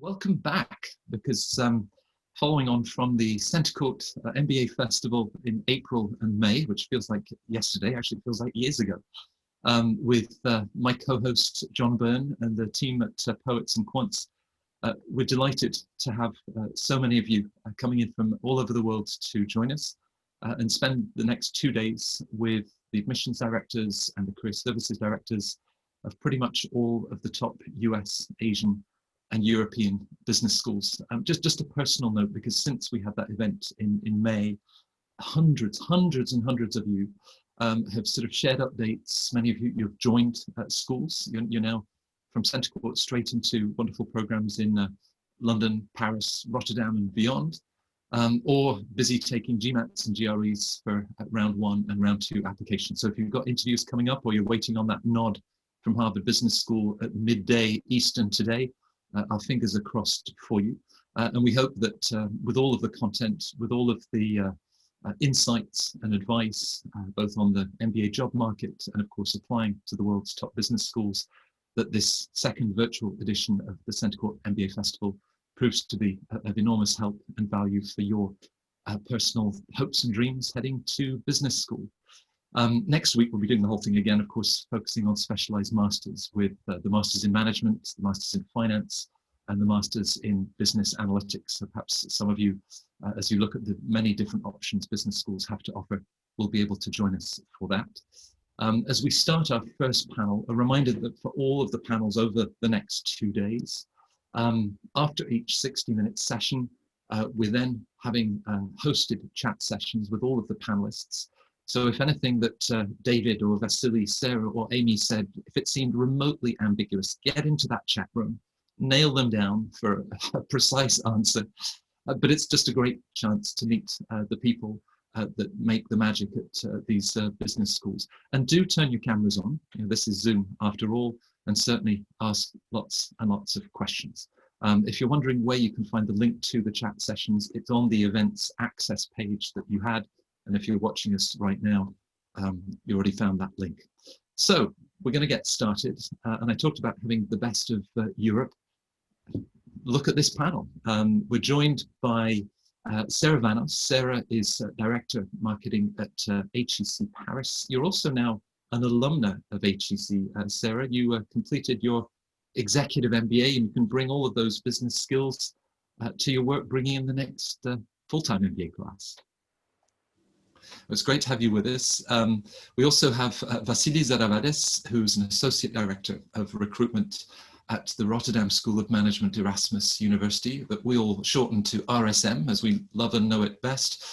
Welcome back, because following on from the Centre Court MBA Festival in April and May, which feels like yesterday, actually feels like years ago, with my co-host John Byrne and the team at Poets and Quants, we're delighted to have so many of you coming in from all over the world to join us and spend the next 2 days with the admissions directors and the career services directors of pretty much all of the top US, Asian, and European business schools. Just a personal note, because since we had that event in May, hundreds and hundreds of you have sort of shared updates. Many of you, you've joined schools. You're now from Centre Court straight into wonderful programs in London, Paris, Rotterdam, and beyond, or busy taking GMATs and GREs for round 1 and round 2 applications. So if you've got interviews coming up, or you're waiting on that nod from Harvard Business School at midday Eastern today, our fingers are crossed for you. And we hope that with all of the content, with all of the insights and advice, both on the MBA job market and of course applying to the world's top business schools, that this second virtual edition of the Centre Court MBA Festival proves to be of enormous help and value for your personal hopes and dreams heading to business school. Next week, we'll be doing the whole thing again, of course, focusing on specialized masters with the masters in management, the masters in finance, and the masters in business analytics. So perhaps some of you, as you look at the many different options business schools have to offer, will be able to join us for that. As we start our first panel, a reminder that for all of the panels over the next 2 days, after each 60-minute session, we're then having hosted chat sessions with all of the panelists. So if anything that David or Vasily, Sarah or Amy said, if it seemed remotely ambiguous, get into that chat room, nail them down for a precise answer. But it's just a great chance to meet the people that make the magic at these business schools. And do turn your cameras on. You know, this is Zoom after all, and certainly ask lots and lots of questions. If you're wondering where you can find the link to the chat sessions, it's on the events access page that you had. And if you're watching us right now, you already found that link. So we're going to get started. And I talked about having the best of Europe. Look at this panel. We're joined by Sarah Vanos. Sarah is Director of Marketing at HEC Paris. You're also now an alumna of HEC. Sarah, you completed your executive MBA, and you can bring all of those business skills to your work, bringing in the next full-time MBA class. It's great to have you with us. We also have Vasily Zaravades, who's an Associate Director of Recruitment at the Rotterdam School of Management Erasmus University, that we all shorten to RSM, as we love and know it best.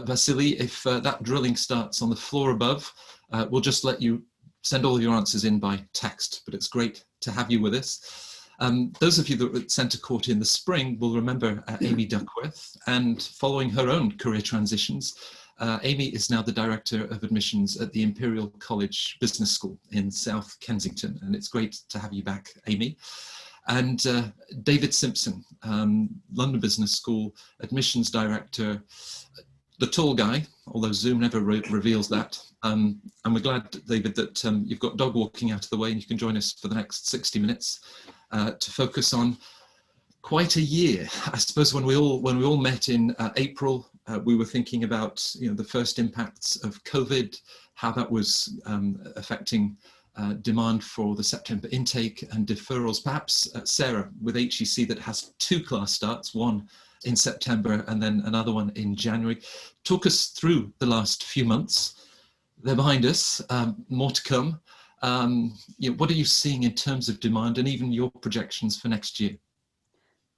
Vasily, if that drilling starts on the floor above, we'll just let you send all of your answers in by text, but it's great to have you with us. Those of you that were at Centre Court in the spring will remember Amy Duckworth, and following her own career transitions, Amy is now the Director of Admissions at the Imperial College Business School in South Kensington, and it's great to have you back, Amy. And David Simpson, London Business School Admissions Director, the tall guy, although Zoom never reveals that. And we're glad, David, that you've got dog walking out of the way and you can join us for the next 60 minutes to focus on quite a year. I suppose when we all met in April, we were thinking about the first impacts of COVID, how that was affecting demand for the September intake and deferrals. Perhaps Sarah, with HEC that has 2 class starts, one in September and then another one in January, talk us through the last few months. They're behind us, more to come. What are you seeing in terms of demand and even your projections for next year?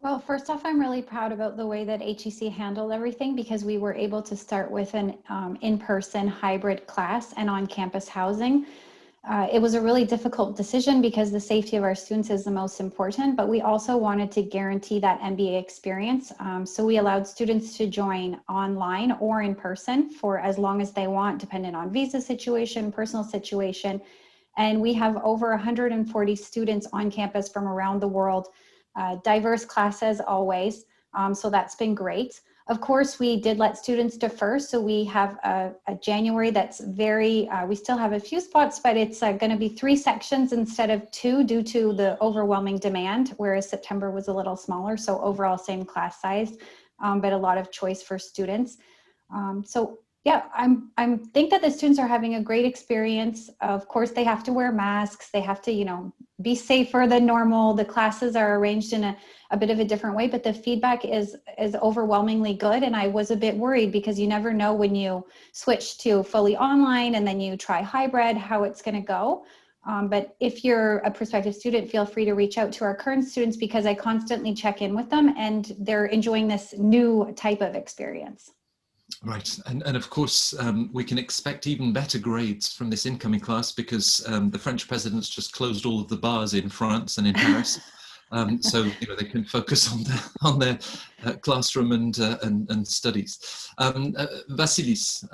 Well, first off, I'm really proud about the way that HEC handled everything, because we were able to start with an in-person hybrid class and on-campus housing. It was a really difficult decision because the safety of our students is the most important, but we also wanted to guarantee that MBA experience. So we allowed students to join online or in person for as long as they want, depending on visa situation, personal situation. And we have over 140 students on campus from around the world. Diverse classes always, so that's been great. Of course, we did let students defer, so we have a January that's very, we still have a few spots, but it's going to be 3 sections instead of 2 due to the overwhelming demand, whereas September was a little smaller, so overall same class size, but a lot of choice for students. So yeah, I think that the students are having a great experience. Of course, they have to wear masks. They have to, you know, be safer than normal. The classes are arranged in a bit of a different way, but the feedback is overwhelmingly good. And I was a bit worried because you never know when you switch to fully online and then you try hybrid, how it's going to go. But if you're a prospective student, feel free to reach out to our current students because I constantly check in with them and they're enjoying this new type of experience. Right, and of course we can expect even better grades from this incoming class because the French president's just closed all of the bars in France and in Paris, so you know they can focus on their classroom and studies. Vasilis,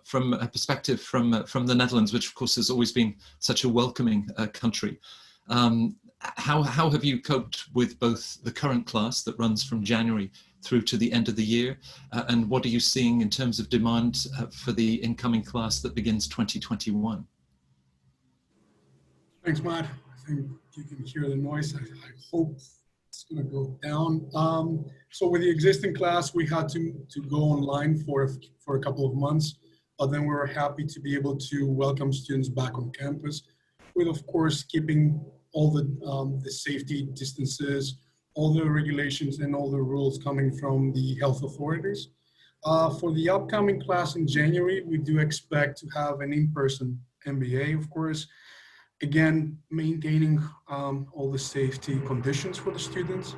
from a perspective from the Netherlands, which of course has always been such a welcoming country, how have you coped with both the current class that runs from January through to the end of the year, and what are you seeing in terms of demand for the incoming class that begins 2021? Thanks, Matt. I think you can hear the noise. I hope it's going to go down. So with the existing class, we had to go online for a couple of months, but then we were happy to be able to welcome students back on campus, with of course keeping all the safety distances, all the regulations and all the rules coming from the health authorities. For the upcoming class in January, we do expect to have an in-person MBA, of course, again, maintaining all the safety conditions for the students.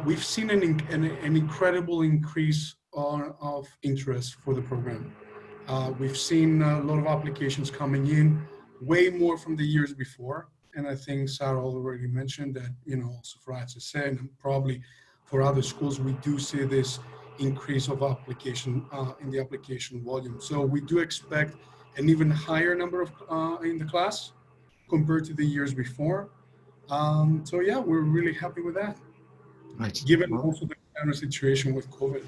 We've seen an incredible increase of interest for the program. We've seen a lot of applications coming in, way more from the years before. And I think Sarah already mentioned that, you know, also for HEC and probably for other schools, we do see this increase of application in the application volume. So we do expect an even higher number of in the class compared to the years before. So yeah, we're really happy with that. Right. Given also the current situation with COVID.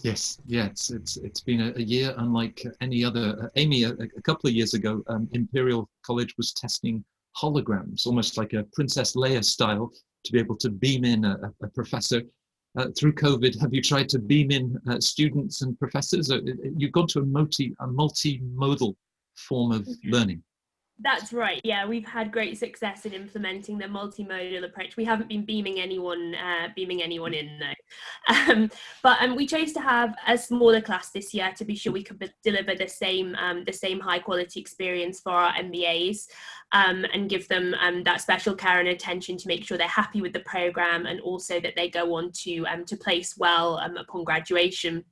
Yes, yeah, it's been a year unlike any other. Amy, a couple of years ago, Imperial College was testing holograms, almost like a Princess Leia style, to be able to beam in a professor. Through COVID, have you tried to beam in students and professors? You've gone to a multimodal form of learning. That's right. Yeah, we've had great success in implementing the multimodal approach. We haven't been beaming anyone in though, but we chose to have a smaller class this year to be sure we could deliver the same high quality experience for our MBAs, and give them that special care and attention to make sure they're happy with the program and also that they go on to place well upon graduation.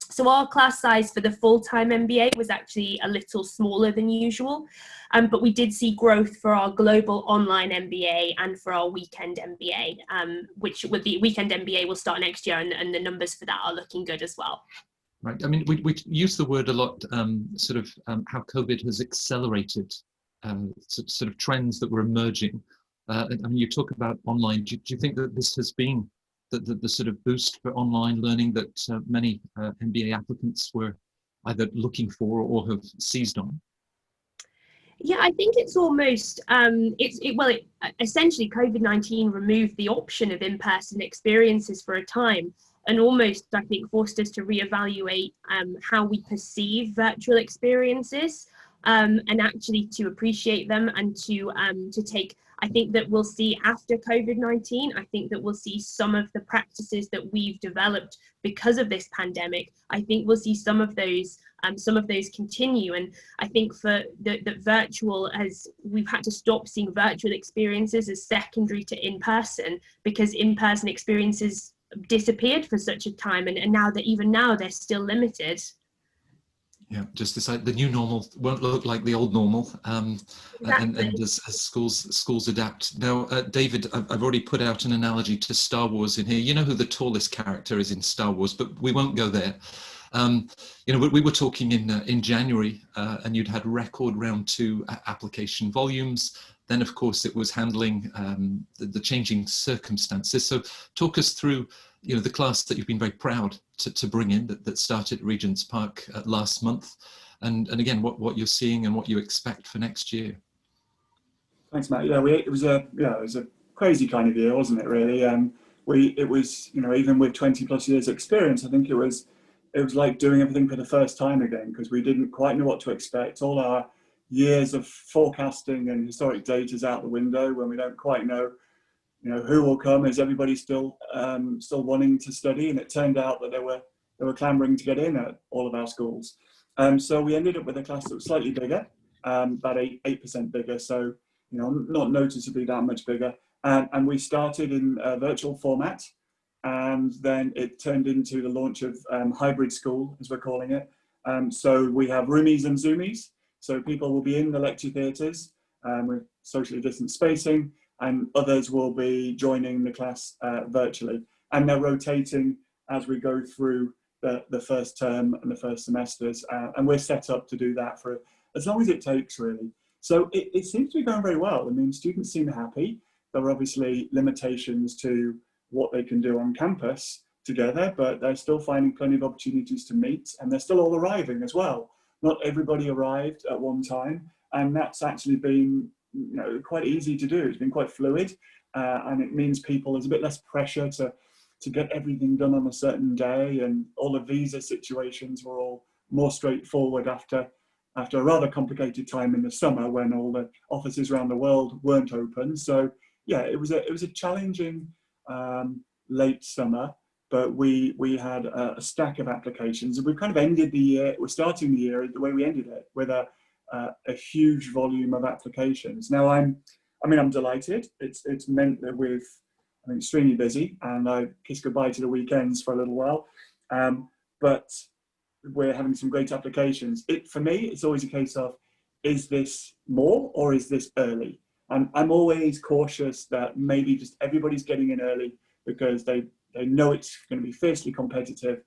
So our class size for the full-time MBA was actually a little smaller than usual, but we did see growth for our global online MBA and for our weekend MBA, which with the weekend MBA will start next year, and the numbers for that are looking good as well. Right. I mean, we use the word a lot, how COVID has accelerated sort of trends that were emerging. I mean, you talk about online. Do you think that this has been the sort of boost for online learning that many MBA applicants were either looking for or have seized on? Yeah, I think it's almost, essentially COVID-19 removed the option of in-person experiences for a time, and almost, I think, forced us to reevaluate how we perceive virtual experiences, and actually to appreciate them and to take. I think that we'll see after COVID-19, I think that we'll see some of the practices that we've developed because of this pandemic. I think we'll see some of those continue. And I think for the virtual, as we've had to stop seeing virtual experiences as secondary to in-person, because in-person experiences disappeared for such a time. And now they're still limited. Yeah, just decide the new normal won't look like the old normal, Exactly. and as schools adapt. Now, David, I've already put out an analogy to Star Wars in here. You know who the tallest character is in Star Wars, but we won't go there. You know, we were talking in January, and you'd had record round 2 application volumes. Then, of course, it was handling the changing circumstances. So talk us through, you know, the class that you've been very proud to bring in that started Regent's Park last month. And again, what you're seeing and what you expect for next year. Thanks, Matt. Yeah, it was a crazy kind of year, wasn't it? Really, it was, you know, even with 20+ years experience, I think it was like doing everything for the first time again, because we didn't quite know what to expect. All our years of forecasting and historic data is out the window when we don't quite know, you know, who will come. Is everybody still wanting to study? And it turned out that they were clamoring to get in at all of our schools. So we ended up with a class that was slightly bigger, about 8% bigger. So, you know, not noticeably that much bigger. And we started in a virtual format, and then it turned into the launch of hybrid school, as we're calling it. So we have roomies and zoomies. So people will be in the lecture theatres with socially distant spacing, and others will be joining the class virtually. And they're rotating as we go through the first term and the first semesters. And we're set up to do that for as long as it takes, really. So it seems to be going very well. I mean, students seem happy. There are obviously limitations to what they can do on campus together, but they're still finding plenty of opportunities to meet, and they're still all arriving as well. Not everybody arrived at one time, and that's actually been, you know, quite easy to do. It's been quite fluid, and it means there's a bit less pressure to get everything done on a certain day, and all the visa situations were all more straightforward after a rather complicated time in the summer when all the offices around the world weren't open. So yeah, it was a challenging late summer, but we had a stack of applications, and we've kind of ended the year. We're starting the year the way we ended it, with a huge volume of applications. Now I'm delighted. It's meant that I'm extremely busy, and I kissed goodbye to the weekends for a little while, but we're having some great applications. For me, it's always a case of, is this more or is this early? I'm always cautious that maybe just everybody's getting in early because they know it's going to be fiercely competitive.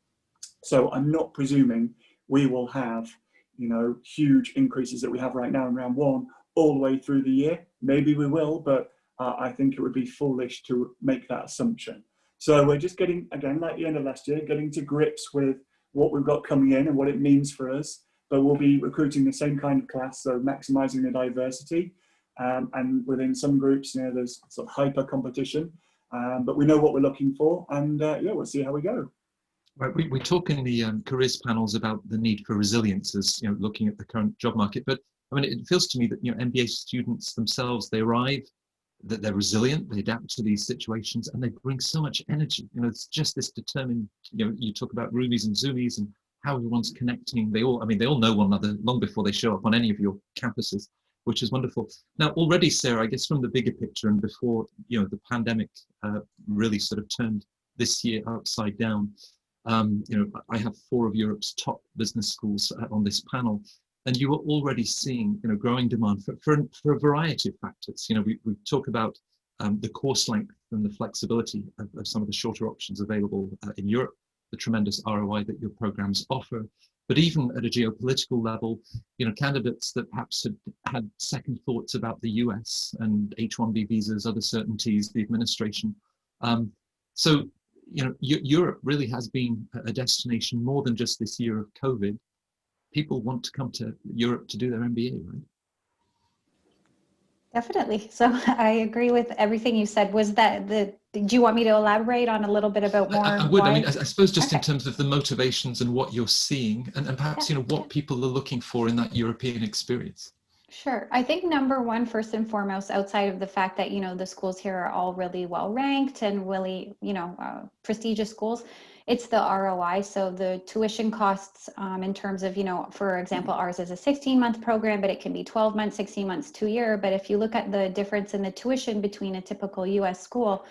So I'm not presuming we will have, you know, huge increases that we have right now in round 1 all the way through the year. Maybe we will, but I think it would be foolish to make that assumption. So we're just getting, again, like the end of last year, getting to grips with what we've got coming in and what it means for us. But we'll be recruiting the same kind of class, so maximizing the diversity. And within some groups, you know, there's sort of hyper competition, but we know what we're looking for, and yeah, we'll see how we go. Right, we talk in the careers panels about the need for resilience as, you know, looking at the current job market. But I mean, it feels to me that, you know, MBA students themselves, they arrive, that they're resilient, they adapt to these situations, and they bring so much energy. You know, it's just this determined, you know, you talk about roomies and zoomies and how everyone's connecting. They all know one another long before they show up on any of your campuses, which is wonderful. Now, already, Sarah, I guess from the bigger picture and before, you know, the pandemic really sort of turned this year upside down, you know, I have 4 of Europe's top business schools on this panel, and you are already seeing, you know, growing demand for a variety of factors. You know, we talk about the course length and the flexibility of some of the shorter options available in Europe, the tremendous ROI that your programs offer. But even at a geopolitical level, you know, candidates that perhaps had second thoughts about the US and H-1B visas, other certainties, the administration. So, you know, Europe really has been a destination more than just this year of COVID. People want to come to Europe to do their MBA, right? Definitely. So I agree with everything you said. Do you want me to elaborate on a little bit about more? I would. Why? I mean, I suppose just okay. In terms of the motivations and what you're seeing, and perhaps, you know, what people are looking for in that European experience. Sure. I think number one, first and foremost, outside of the fact that, you know, the schools here are all really well ranked and really, you know, prestigious schools, it's the ROI. So the tuition costs in terms of, you know, for example, ours is a 16-month program, but it can be 12 months, 16 months, 2 year. But if you look at the difference in the tuition between a typical US school,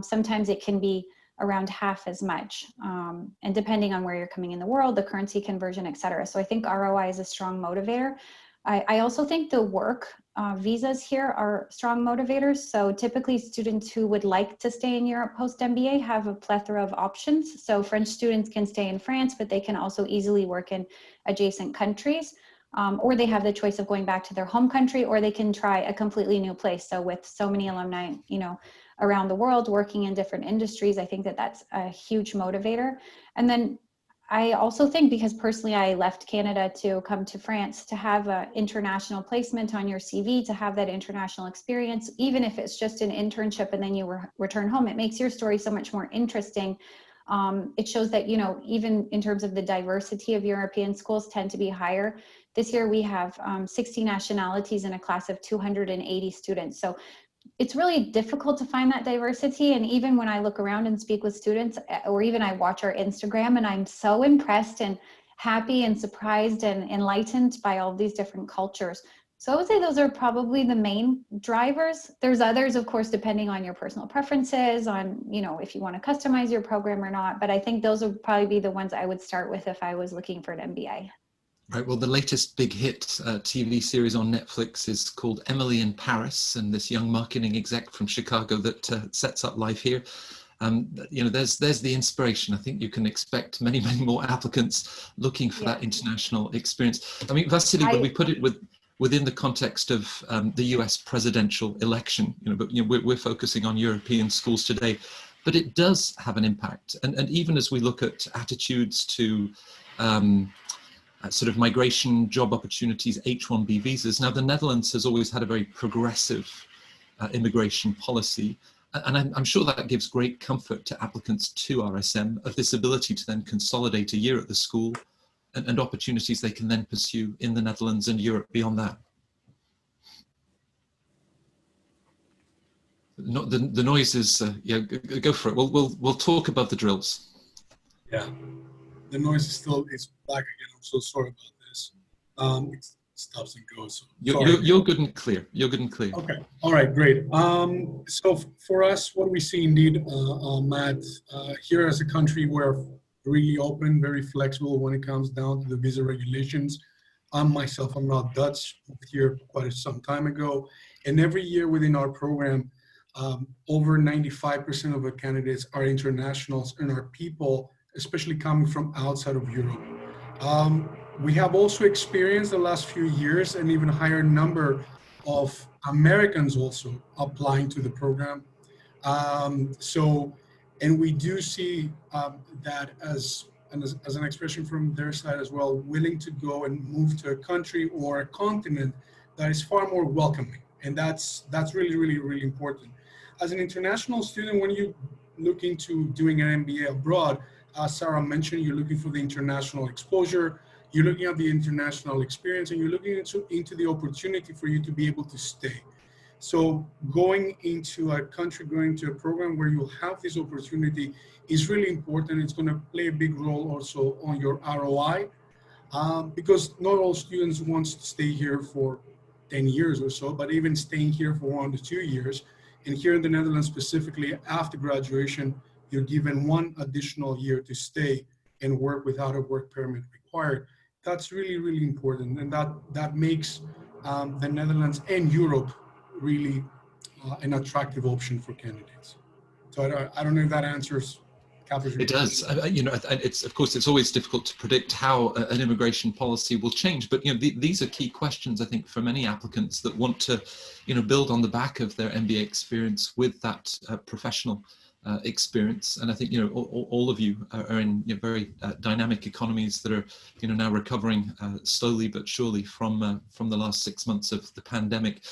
sometimes it can be around half as much. And depending on where you're coming in the world, the currency conversion, et cetera. So I think ROI is a strong motivator. I also think the work visas here are strong motivators. So typically students who would like to stay in Europe post-MBA have a plethora of options. So French students can stay in France, but they can also easily work in adjacent countries. Or they have the choice of going back to their home country, or they can try a completely new place. So with so many alumni, you know, around the world working in different industries, I think that that's a huge motivator. And then I also think, because personally I left Canada to come to France, to have an international placement on your CV, to have that international experience, even if it's just an internship and then you return home, it makes your story so much more interesting. It shows that, you know, even in terms of the diversity of European schools tend to be higher. This year we have 60 nationalities in a class of 280 students. So it's really difficult to find that diversity. And even when I look around and speak with students, or even I watch our Instagram, and I'm so impressed and happy and surprised and enlightened by all these different cultures. So I would say those are probably the main drivers. There's others, of course, depending on your personal preferences, on, you know, if you want to customize your program or not. But I think those would probably be the ones I would start with if I was looking for an MBA. Right, well, the latest big hit TV series on Netflix is called Emily in Paris, and this young marketing exec from Chicago that sets up life here. You know, there's the inspiration. I think you can expect many more applicants looking for that international experience. I mean, Vasily, when we put it within the context of the US presidential election, you know, but you know, we're focusing on European schools today, but it does have an impact. And even as we look at attitudes to sort of migration, job opportunities, H-1B visas. Now, the Netherlands has always had a very progressive immigration policy. And I'm sure that gives great comfort to applicants to RSM of this ability to then consolidate a year at the school and opportunities they can then pursue in the Netherlands and Europe beyond that. The noise is, yeah, go for it. We'll talk above the drills. Yeah. The noise is back again. I'm so sorry about this. It stops and goes. So you're good and clear. You're good and clear. Okay. All right. Great. So for us, what we see indeed, Matt, here as a country, we're really open, very flexible when it comes down to the visa regulations. Myself, I'm not Dutch. Moved here quite some time ago, and every year within our program, over 95% of the candidates are internationals and are people, especially coming from outside of Europe. We have also experienced the last few years an even higher number of Americans also applying to the program. And we do see that as an expression from their side as well, willing to go and move to a country or a continent that is far more welcoming. And that's really important. As an international student, when you look into doing an MBA abroad, as Sarah mentioned, you're looking for the international exposure, you're looking at the international experience, and you're looking into the opportunity for you to be able to stay. So going into a country, going to a program where you have this opportunity is really important. It's going to play a big role also on your ROI, because not all students want to stay here for 10 years or so, but even staying here for 1 to 2 years. And here in the Netherlands specifically, after graduation, you're given 1 additional year to stay and work without a work permit required. That's really important, and that makes the Netherlands and Europe really an attractive option for candidates. So I don't know if that captures your It does. You know, it's, of course, it's always difficult to predict how an immigration policy will change, but you know, these are key questions, I think, for many applicants that want to, you know, build on the back of their MBA experience with that professional experience. And I think, you know, all of you are in, you know, very dynamic economies that are, you know, now recovering slowly but surely from the last 6 months of the pandemic.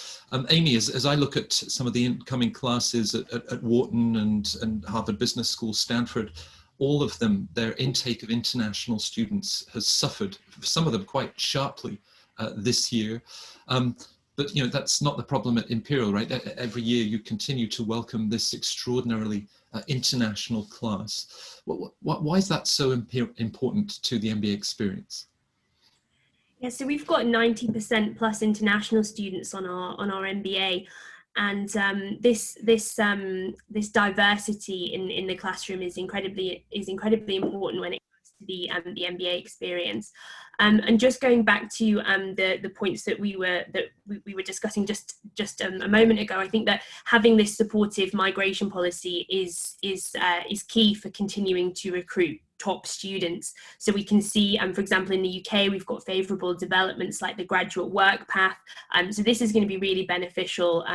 Amy, as I look at some of the incoming classes at Wharton and Harvard Business School, Stanford, all of them, their intake of international students has suffered, some of them quite sharply this year. But you know, that's not the problem at Imperial, right? Every year you continue to welcome this extraordinarily international class. Why is that so important to the MBA experience? Yeah, so we've got 90% plus international students on our MBA, and this diversity in the classroom is incredibly important when it comes to the MBA experience. And just going back to the points that we were discussing just a moment ago, I think that having this supportive migration policy is key for continuing to recruit top students. So we can see, for example, in the UK, we've got favourable developments like the graduate work path. So this is going to be really beneficial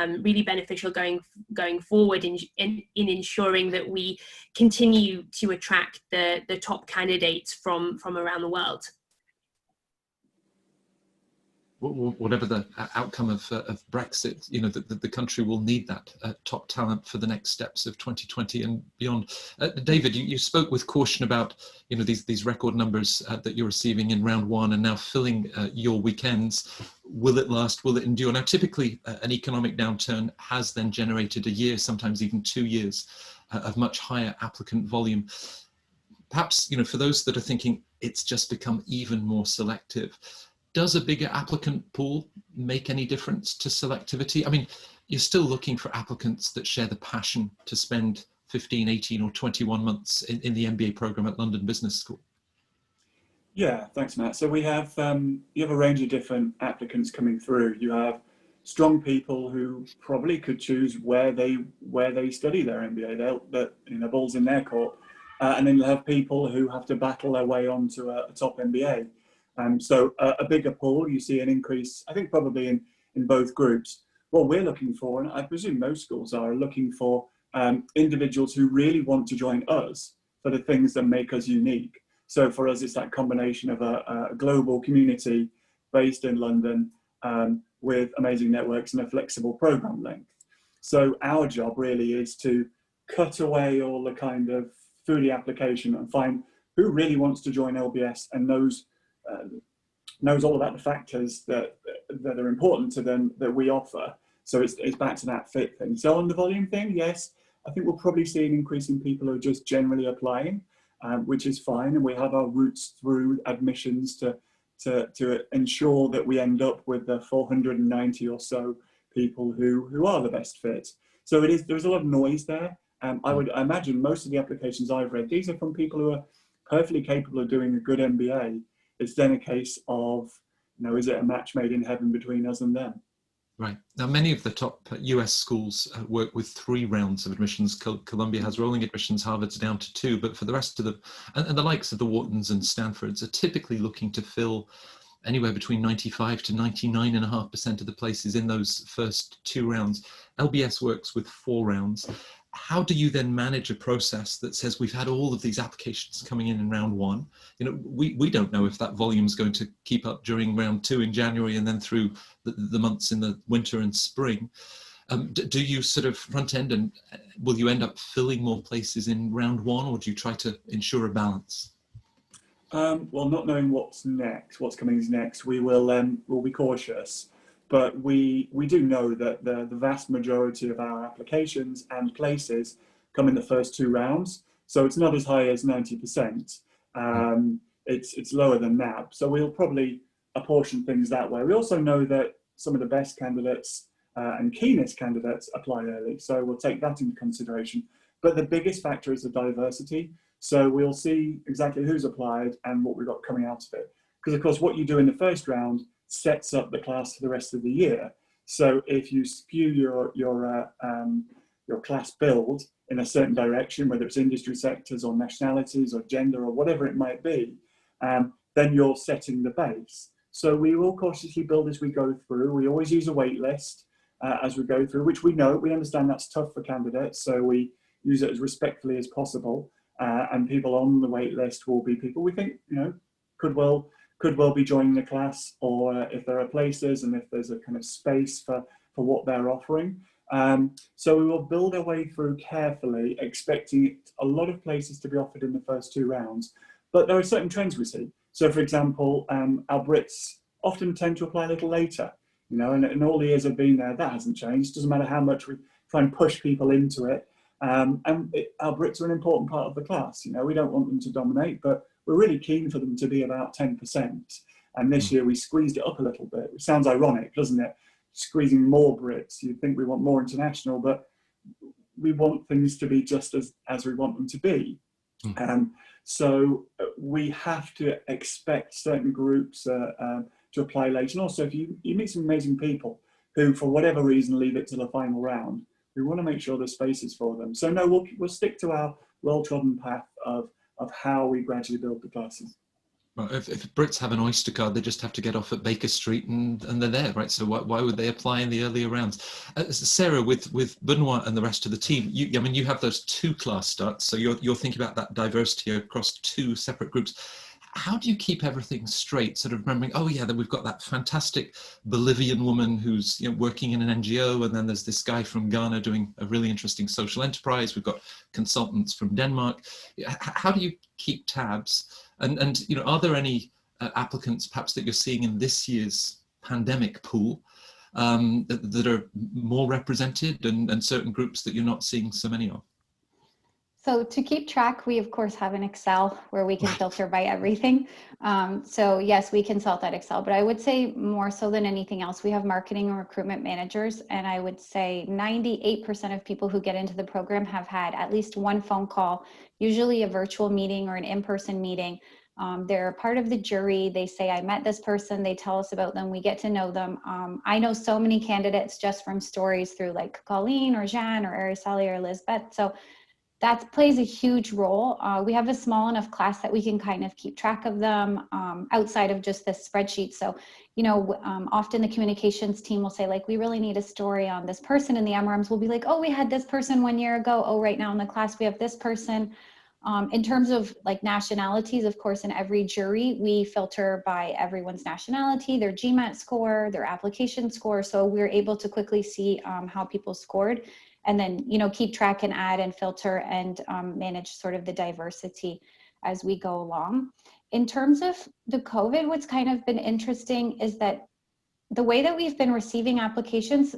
going forward in ensuring that we continue to attract the top candidates from around the world. Whatever the outcome of Brexit, you know, the country will need that top talent for the next steps of 2020 and beyond. David, you spoke with caution about, you know, these record numbers that you're receiving in round one and now filling your weekends. Will it last? Will it endure? Now, typically, an economic downturn has then generated a year, sometimes even 2 years, of much higher applicant volume. Perhaps, you know, for those that are thinking it's just become even more selective, does a bigger applicant pool make any difference to selectivity? I mean, you're still looking for applicants that share the passion to spend 15, 18 or 21 months in the MBA program at London Business School. Yeah, thanks, Matt. So we have you have a range of different applicants coming through. You have strong people who probably could choose where they study their MBA. They'll balls in their court, and then you'll have people who have to battle their way onto a top MBA. So a bigger pool, you see an increase, I think probably in both groups. What we're looking for, and I presume most schools are looking for, individuals who really want to join us for the things that make us unique. So for us, it's that combination of a global community based in London with amazing networks and a flexible program length. So our job really is to cut away all the kind of foodie application and find who really wants to join LBS and knows all about the factors that are important to them that we offer. So it's back to that fit thing. So on the volume thing, yes, I think we'll probably see an increase in people who are just generally applying, which is fine. And we have our routes through admissions to ensure that we end up with the 490 or so people who are the best fit. So there's a lot of noise there. I imagine most of the applications I've read, these are from people who are perfectly capable of doing a good MBA. It's then a case of, you know, is it a match made in heaven between us and them? Right. Now, many of the top US schools work with 3 rounds of admissions. Columbia has rolling admissions, Harvard's down to 2, but for the rest of and the likes of the Whartons and Stanfords are typically looking to fill anywhere between 95 to 99.5% of the places in those first 2 rounds. LBS works with 4 rounds. How do you then manage a process that says we've had all of these applications coming in round 1? You know, we don't know if that volume is going to keep up during round 2 in January and then through the months in the winter and spring. Do you sort of front end, and will you end up filling more places in round 1, or do you try to ensure a balance? Well, not knowing what's coming next, we'll be cautious. But we do know that the vast majority of our applications and places come in the first 2 rounds. So it's not as high as 90%. It's lower than that. So we'll probably apportion things that way. We also know that some of the best candidates and keenest candidates apply early. So we'll take that into consideration. But the biggest factor is the diversity. So we'll see exactly who's applied and what we've got coming out of it. Because of course, what you do in the first round sets up the class for the rest of the year. So if you skew your class build in a certain direction, whether it's industry sectors or nationalities or gender or whatever it might be, then you're setting the base. So we will cautiously build as we go through. We always use a wait list as we go through, which we understand that's tough for candidates. So we use it as respectfully as possible. And people on the wait list will be people we think, you know, could well be joining the class, or if there are places and if there's a kind of space for what they're offering. So we will build our way through carefully, expecting a lot of places to be offered in the first 2 rounds. But there are certain trends we see. So for example, our Brits often tend to apply a little later, you know, and in all the years I've been there, that hasn't changed. Doesn't matter how much we try and push people into it. Our Brits are an important part of the class. You know, we don't want them to dominate, but we're really keen for them to be about 10%. And this year we squeezed it up a little bit, which sounds ironic, doesn't it? Squeezing more Brits. You'd think we want more international, but we want things to be just as we want them to be. So we have to expect certain groups to apply late. And also, if you meet some amazing people who, for whatever reason, leave it to the final round, we want to make sure there's spaces for them. So no, we'll stick to our well-trodden path of how we gradually build the classes. Well, if Brits have an Oyster card, they just have to get off at Baker Street and they're there, right? So why would they apply in the earlier rounds? Sarah, with Benoit and the rest of the team, I mean, you have those 2 class starts, so you're thinking about that diversity across 2 separate groups. How do you keep everything straight, sort of remembering, oh yeah, then we've got that fantastic Bolivian woman who's working in an NGO, and then there's this guy from Ghana doing a really interesting social enterprise. We've got consultants from Denmark. How do you keep tabs? And are there any applicants perhaps that you're seeing in this year's pandemic pool that are more represented, and certain groups that you're not seeing so many of? So to keep track, we of course have an Excel where we can filter by everything. So yes, we consult that Excel, but I would say more so than anything else, we have marketing and recruitment managers. And I would say 98% of people who get into the program have had at least one phone call, usually a virtual meeting or an in-person meeting. They're part of the jury. They say, I met this person. They tell us about them. We get to know them. I know so many candidates just from stories through like Colleen or Jeanne or Araceli or Lisbeth. So that plays a huge role. We have a small enough class that we can kind of keep track of them outside of just this spreadsheet. So, often the communications team will say, like, we really need a story on this person, and the MRMs will be like, oh, we had this person 1 year ago. Oh, right now in the class, we have this person. In terms of like nationalities, of course, in every jury, we filter by everyone's nationality, their GMAT score, their application score. So we're able to quickly see how people scored, and then, keep track and add and filter and manage sort of the diversity as we go along. In terms of the COVID, what's kind of been interesting is that the way that we've been receiving applications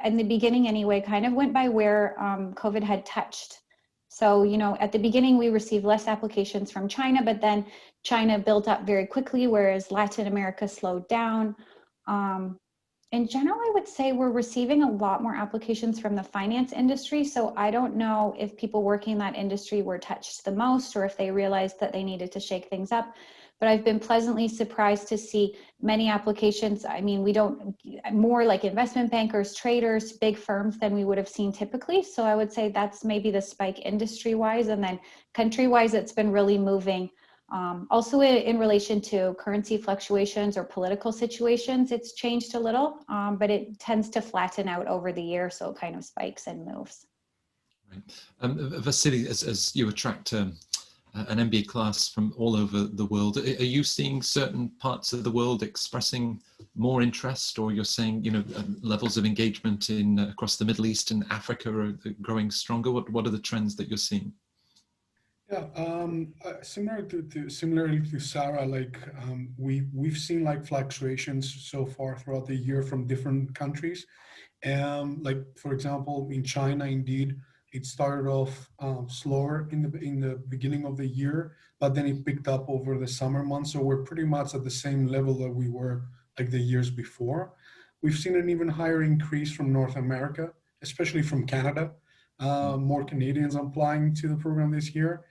in the beginning anyway, kind of went by where COVID had touched. So, at the beginning, we received less applications from China, but then China built up very quickly, whereas Latin America slowed down. In general, I would say we're receiving a lot more applications from the finance industry. So I don't know if people working in that industry were touched the most, or if they realized that they needed to shake things up. But I've been pleasantly surprised to see many applications. I mean, more like investment bankers, traders, big firms than we would have seen typically. So I would say that's maybe the spike industry-wise, and then country-wise, it's been really moving. Also in relation to currency fluctuations or political situations, it's changed a little, but it tends to flatten out over the year, so it kind of spikes and moves. Right. Vasily, as you attract an MBA class from all over the world, are you seeing certain parts of the world expressing more interest, or you're saying, levels of engagement in across the Middle East and Africa are growing stronger? What are the trends that you're seeing? Yeah, similarly to Sarah, like we've seen like fluctuations so far throughout the year from different countries. Like for example, in China, indeed, it started off slower in the beginning of the year, but then it picked up over the summer months. So we're pretty much at the same level that we were like the years before. We've seen an even higher increase from North America, especially from Canada. More Canadians applying to the program this year.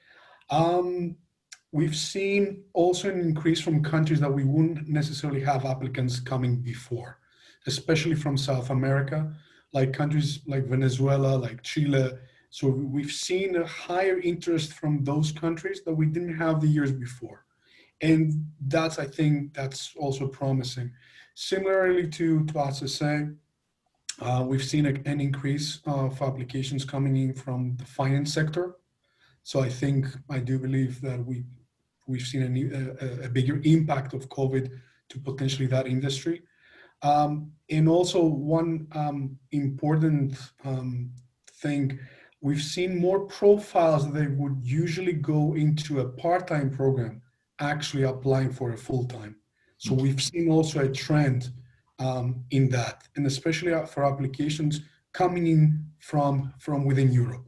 We've seen also an increase from countries that we wouldn't necessarily have applicants coming before, especially from South America, like countries like Venezuela, like Chile. So we've seen a higher interest from those countries that we didn't have the years before. And I think that's also promising. Similarly to RSM, we've seen an increase of applications coming in from the finance sector. So I do believe that we've seen a bigger impact of COVID to potentially that industry. And also one important thing, we've seen more profiles that they would usually go into a part-time program actually applying for a full-time. So we've seen also a trend in that, and especially for applications coming in from within Europe.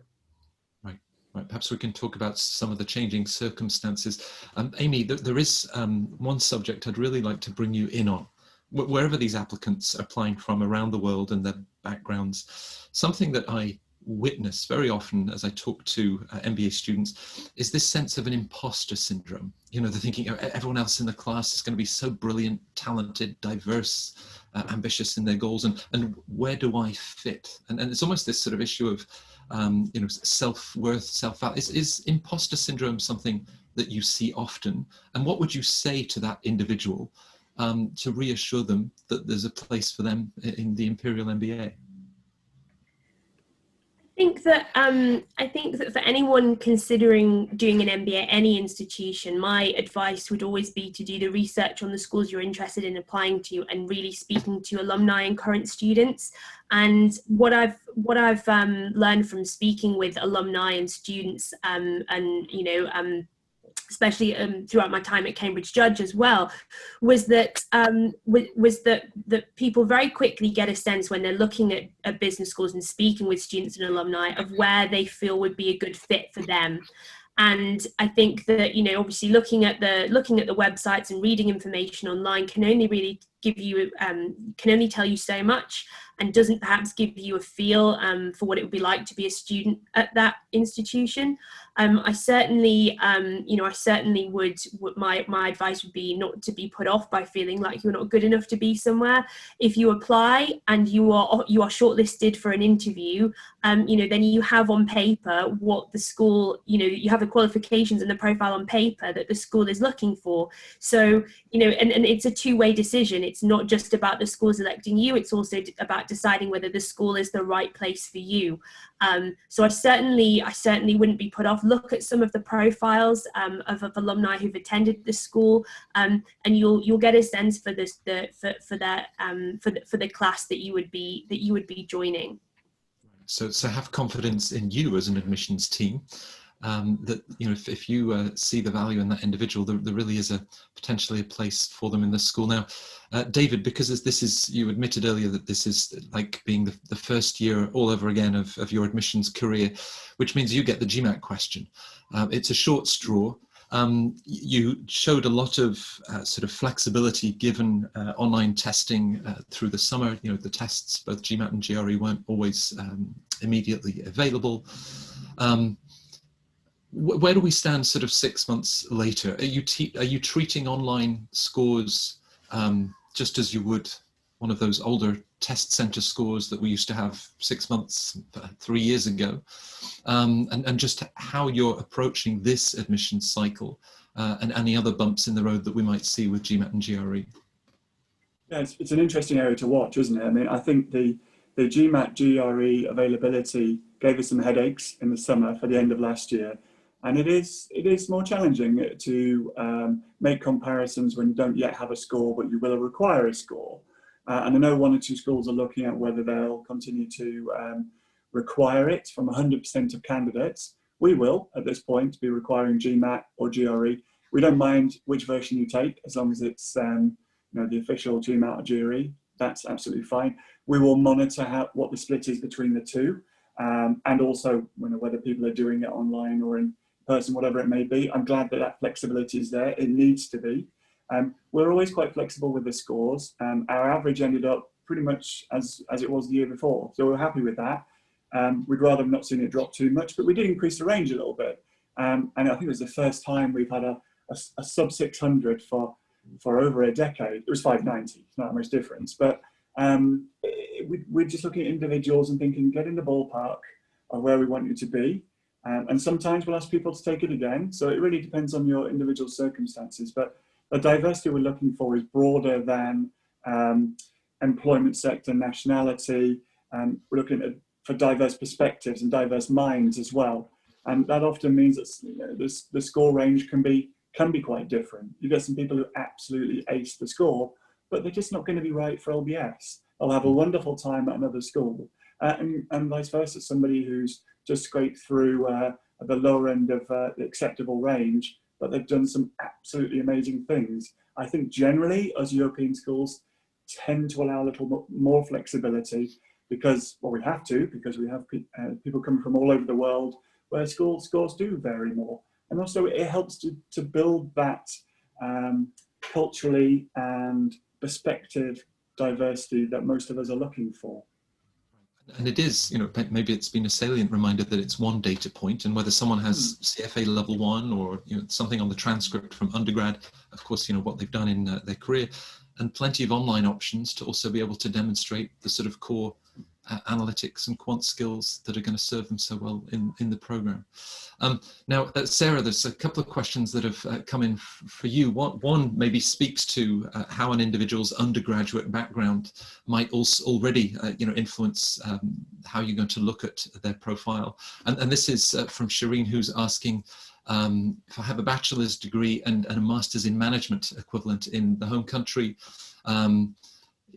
Right, perhaps we can talk about some of the changing circumstances. Amy, there is one subject I'd really like to bring you in on. Wherever these applicants are applying from around the world and their backgrounds, something that I witness very often as I talk to MBA students is this sense of an imposter syndrome. You know, they're thinking, oh, everyone else in the class is going to be so brilliant, talented, diverse, ambitious in their goals, and where do I fit? And it's almost this sort of issue of you know, self-worth, self-value. Is imposter syndrome something that you see often? And what would you say to that individual to reassure them that there's a place for them in the Imperial MBA? I think that for anyone considering doing an MBA at any institution, my advice would always be to do the research on the schools you're interested in applying to and really speaking to alumni and current students. And what I've learned from speaking with alumni and students, and you know, especially throughout my time at Cambridge Judge as well, was that that people very quickly get a sense when they're looking at business schools and speaking with students and alumni of where they feel would be a good fit for them. And I think that, you know, obviously looking at the websites and reading information online can only really give you can only tell you so much, and doesn't perhaps give you a feel for what it would be like to be a student at that institution. I certainly, you know, my advice would be not to be put off by feeling like you're not good enough to be somewhere. If you apply and you are shortlisted for an interview, you know, then you have on paper what the school, you know, you have the qualifications and the profile on paper that the school is looking for. So, you know, and it's a two-way decision. It's not just about the school selecting you, it's also about deciding whether the school is the right place for you. So I certainly wouldn't be put off. Look at some of the profiles of alumni who've attended the school, and you'll get a sense for this for the class that you would be joining. So have confidence in you as an admissions team. That, you know, if you see the value in that individual, there really is potentially a place for them in the school. Now, David, because this is, you admitted earlier that this is like being the first year all over again of your admissions career, which means you get the GMAT question. It's a short straw. You showed a lot of sort of flexibility given online testing through the summer. You know, the tests, both GMAT and GRE, weren't always immediately available. Where do we stand sort of 6 months later? Are you treating online scores just as you would one of those older test center scores that we used to have 6 months, 3 years ago? And just how you're approaching this admission cycle and any other bumps in the road that we might see with GMAT and GRE? Yeah, it's an interesting area to watch, isn't it? I mean, I think the GMAT GRE availability gave us some headaches in the summer for the end of last year. And it is more challenging to make comparisons when you don't yet have a score, but you will require a score. And I know one or two schools are looking at whether they'll continue to require it from 100% of candidates. We will, at this point, be requiring GMAT or GRE. We don't mind which version you take, as long as it's you know, the official GMAT or GRE. That's absolutely fine. We will monitor what the split is between the two, and also, you know, whether people are doing it online or in person, whatever it may be. I'm glad that flexibility is there. It needs to be. We're always quite flexible with the scores. Our average ended up pretty much as it was the year before, so we're happy with that. We'd rather have not seen it drop too much, but we did increase the range a little bit. And I think it was the first time we've had a sub 600 for over a decade. It was 590, it's not much difference, but we're just looking at individuals and thinking, get in the ballpark of where we want you to be. And sometimes we'll ask people to take it again. So it really depends on your individual circumstances. But the diversity we're looking for is broader than employment sector, nationality. We're looking for diverse perspectives and diverse minds as well. And that often means that, you know, the score range can be quite different. You get some people who absolutely ace the score, but they're just not going to be right for LBS. They'll have a wonderful time at another school. And vice versa, somebody who's just scraped through at the lower end of the acceptable range, but they've done some absolutely amazing things. I think generally, as European schools tend to allow a little more flexibility because, well, we have to, because we have people coming from all over the world where scores do vary more. And also it helps to build that culturally and perspective diversity that most of us are looking for. And it is, maybe it's been a salient reminder that it's one data point, and whether someone has CFA level 1 or something on the transcript from undergrad, of course, what they've done in their career, and plenty of online options to also be able to demonstrate the sort of core analytics and quant skills that are going to serve them so well in the program. Now, Sarah, there's a couple of questions that have come in for you. One maybe speaks to how an individual's undergraduate background might also already influence how you're going to look at their profile. And this is from Shireen, who's asking, if I have a bachelor's degree and a master's in management equivalent in the home country,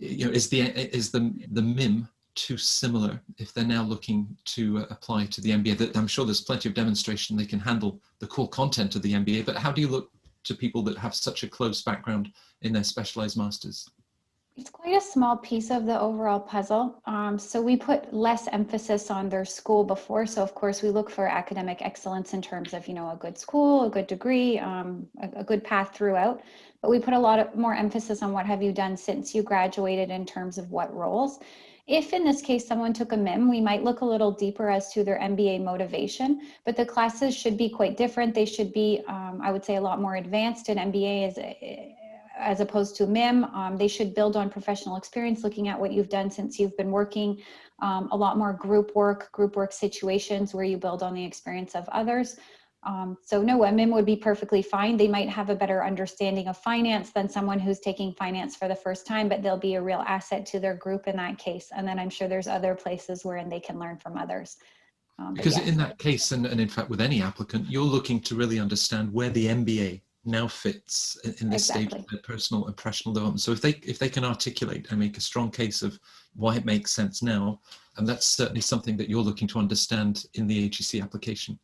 is the MIM too similar if they're now looking to apply to the MBA? I'm sure there's plenty of demonstration they can handle the core content of the MBA, but how do you look to people that have such a close background in their specialized masters? It's quite a small piece of the overall puzzle. So we put less emphasis on their school before. So of course we look for academic excellence in terms of, a good school, a good degree, a good path throughout. But we put a lot more emphasis on what have you done since you graduated in terms of what roles. If in this case someone took a MIM, we might look a little deeper as to their MBA motivation, but the classes should be quite different. They should be, I would say, a lot more advanced in MBA as opposed to MIM. They should build on professional experience, looking at what you've done since you've been working, a lot more group work situations where you build on the experience of others. So no, a MIM would be perfectly fine. They might have a better understanding of finance than someone who's taking finance for the first time, but they'll be a real asset to their group in that case. And then I'm sure there's other places wherein they can learn from others. Because in that case, and in fact with any applicant, you're looking to really understand where the MBA now fits in this stage of their personal and professional development. So if they can articulate and make a strong case of why it makes sense now, and that's certainly something that you're looking to understand in the HEC application.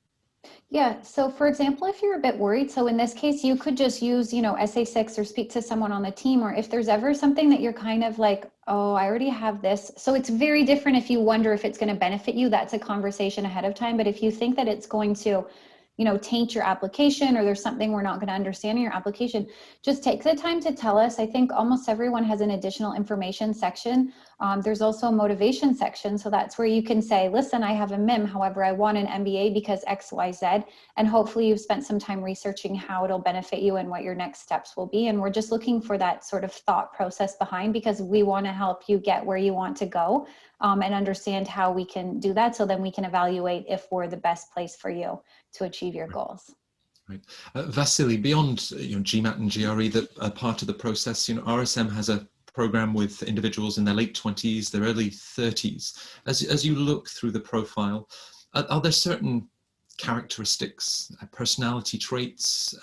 Yeah, so for example, if you're a bit worried, so in this case, you could just use, SA6 or speak to someone on the team, or if there's ever something that you're kind of like, oh, I already have this. So it's very different if you wonder if it's going to benefit you. That's a conversation ahead of time. But if you think that it's going to, taint your application, or there's something we're not going to understand in your application, just take the time to tell us. I think almost everyone has an additional information section. There's also a motivation section. So that's where you can say, listen, I have a MIM, however, I want an MBA because X, Y, Z. And hopefully you've spent some time researching how it'll benefit you and what your next steps will be. And we're just looking for that sort of thought process behind, because we want to help you get where you want to go, and understand how we can do that. So then we can evaluate if we're the best place for you to achieve your goals. Right. Vasily, beyond GMAT and GRE that are part of the process, RSM has a program with individuals in their late 20s, their early 30s. As you look through the profile, are there certain characteristics, personality traits,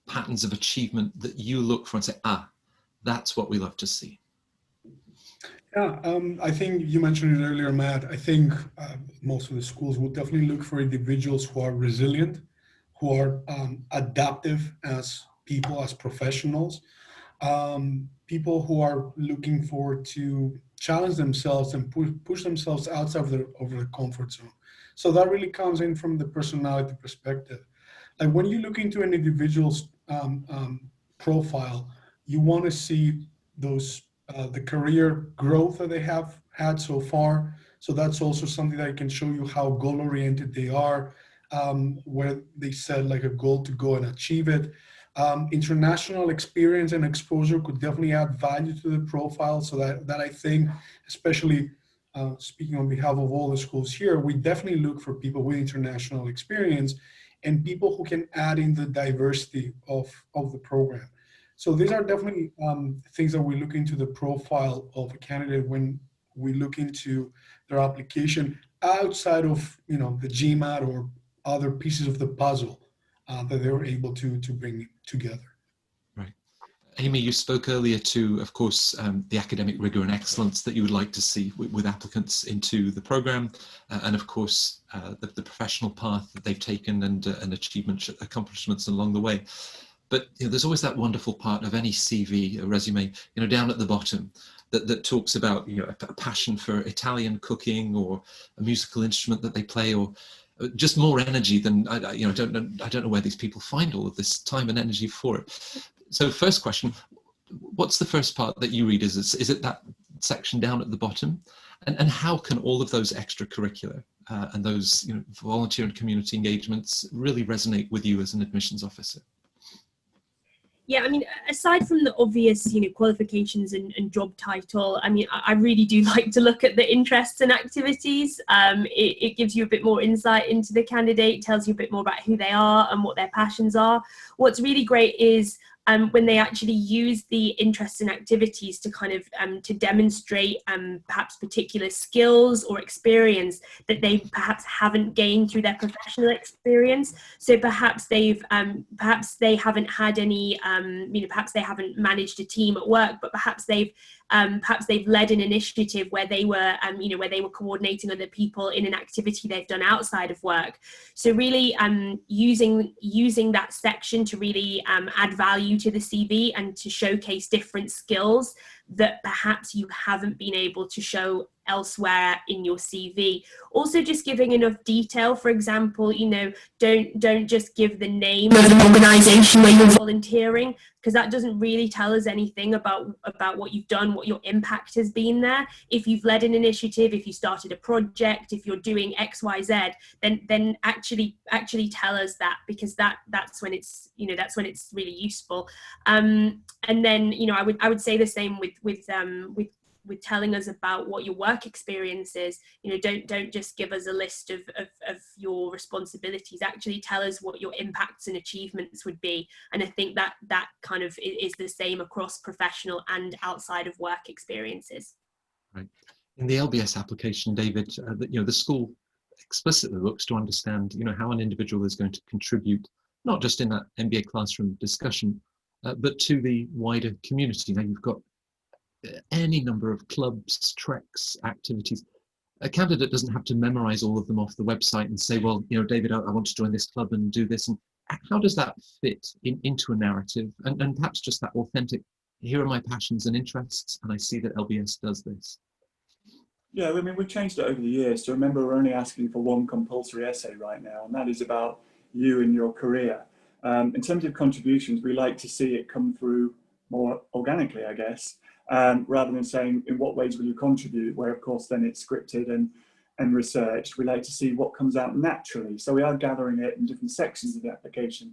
patterns of achievement that you look for and say, that's what we love to see? Yeah, I think you mentioned it earlier, Matt. I think most of the schools will definitely look for individuals who are resilient, who are adaptive as people, as professionals, people who are looking forward to challenge themselves and push themselves outside of their comfort zone. So that really comes in from the personality perspective. Like when you look into an individual's profile, you want to see those the career growth that they have had so far. So that's also something that I can show you how goal-oriented they are, where they set like a goal to go and achieve it. International experience and exposure could definitely add value to the profile. So that I think, especially speaking on behalf of all the schools here, we definitely look for people with international experience and people who can add in the diversity of the program. So these are definitely things that we look into the profile of a candidate when we look into their application outside of the GMAT or other pieces of the puzzle that they were able to bring together. Right. Amy, you spoke earlier to, of course, the academic rigor and excellence that you would like to see with applicants into the program, and of course, the professional path that they've taken and accomplishments along the way. But there's always that wonderful part of any CV, a resume, down at the bottom, that talks about a passion for Italian cooking or a musical instrument that they play, or just more energy than I don't know where these people find all of this time and energy for it. So first question, what's the first part that you read? Is it that section down at the bottom, and how can all of those extracurricular and those volunteer and community engagements really resonate with you as an admissions officer? Yeah, I mean, aside from the obvious, qualifications and job title, I mean, I really do like to look at the interests and activities. It gives you a bit more insight into the candidate, tells you a bit more about who they are and what their passions are. What's really great is when they actually use the interests and activities to kind of to demonstrate perhaps particular skills or experience that they perhaps haven't gained through their professional experience. So perhaps they haven't had any perhaps they haven't managed a team at work, but perhaps they've led an initiative where they were where they were coordinating other people in an activity they've done outside of work. So really using that section to really add value to the CV and to showcase different skills that perhaps you haven't been able to show elsewhere in your CV. Also just giving enough detail. For example, don't just give the name of an organization where you're volunteering, because that doesn't really tell us anything about what you've done, what your impact has been there. If you've led an initiative, if you started a project, if you're doing XYZ, then actually tell us that, because that's when it's really useful. And then I would say the same with telling us about what your work experience is. Don't just give us a list of your responsibilities. Actually tell us what your impacts and achievements would be. And I think that kind of is the same across professional and outside of work experiences. Right. In the LBS application, David, the school explicitly looks to understand, how an individual is going to contribute, not just in that MBA classroom discussion, but to the wider community. Now, you've got any number of clubs, treks, activities. A candidate doesn't have to memorize all of them off the website and say, well, David, I want to join this club and do this. And how does that fit into a narrative? And perhaps just that authentic, here are my passions and interests, and I see that LBS does this. Yeah, I mean, we've changed it over the years. So remember, we're only asking for one compulsory essay right now, and that is about you and your career. In terms of contributions, we like to see it come through more organically, I guess, rather than saying, in what ways will you contribute, where, of course, then it's scripted and researched. We like to see what comes out naturally. So we are gathering it in different sections of the application.